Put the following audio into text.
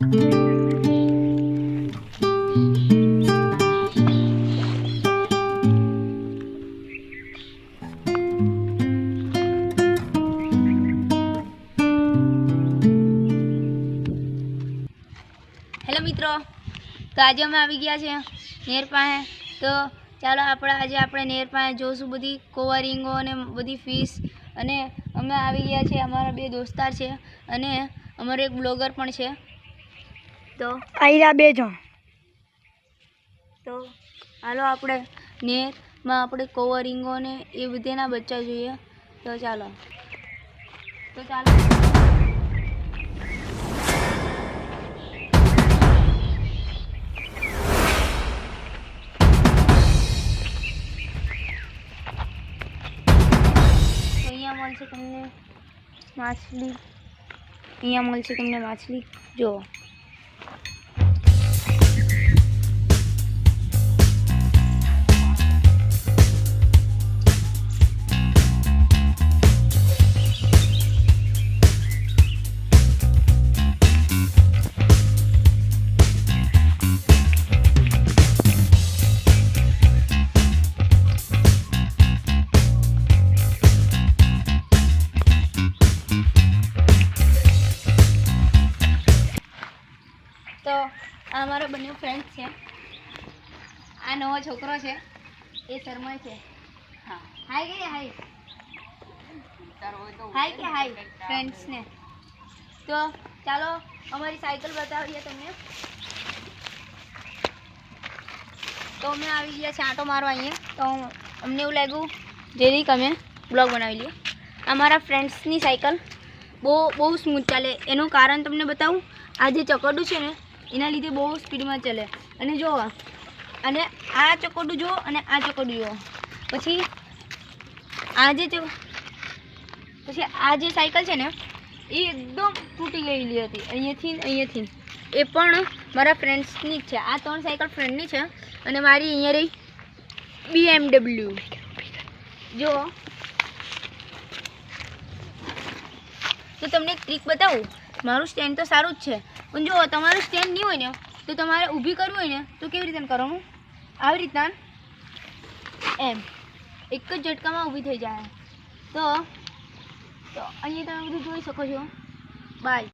Hello મિત્રો, તો આજે અમે આવી ગયા છે નેર પાસે. તો ચાલો આપણે નેર પાસે જોશું બધી કોવરિંગો અને બધી ફિશ. અને અમે આવી ગયા છે, અમારા બે દોસ્તાર છે અને અમારો એક બ્લોગર પણ છે. તો આયરા બે જણ. તો હાલો આપણે નેરમાં આપણે કોવરિંગો ને એ બધીના બચ્ચા જોઈએ. તો ચાલો અહીંયા મળશે તમને માછલી. જુઓ, તો આ અમારા બંને ફ્રેન્ડ છે. આ નવો છોકરો છે, એ શર્મા છે. હા, હાય ફ્રેન્ડ્સને. તો ચાલો અમારી સાયકલ બતાવીએ તમને. તો અમે આવી ગયા છે આંટો મારવા અહીંયા. તો અમને એવું લાગ્યું જેથી અમે બ્લોગ બનાવી લઈએ. અમારા ફ્રેન્ડ્સની સાયકલ બહુ સ્મૂથ ચાલે. એનું કારણ તમને બતાવું. આ જે ચકડું છે ને, એના લીધે બહુ સ્પીડમાં ચાલે. અને જો, અને આ ચકડું જુઓ અને આ ચકડું જુઓ. પછી આ જે સાયકલ છે ને, એ એકદમ તૂટી ગયેલી હતી અહીંયાથી. એ પણ મારા ફ્રેન્ડ્સની જ છે. આ 3 સાયકલ ફ્રેન્ડની છે અને મારી અહીંયા રહી BMW. જો, તો તમને એક ટ્રીક બતાવું. મારું સ્ટેન્ડ તો સારું જ છે, પણ જો તમારું સ્ટેન્ડ નહીં હોય ને, તો તમારે ઊભી કરવું હોય ને, તો કેવી રીતે કરવાનું? આવી રીતના એમ એક જ ઝટકામાં ઊભી થઈ જાય. તો અહીંયા તમે બધું જોઈ શકો છો. બાય.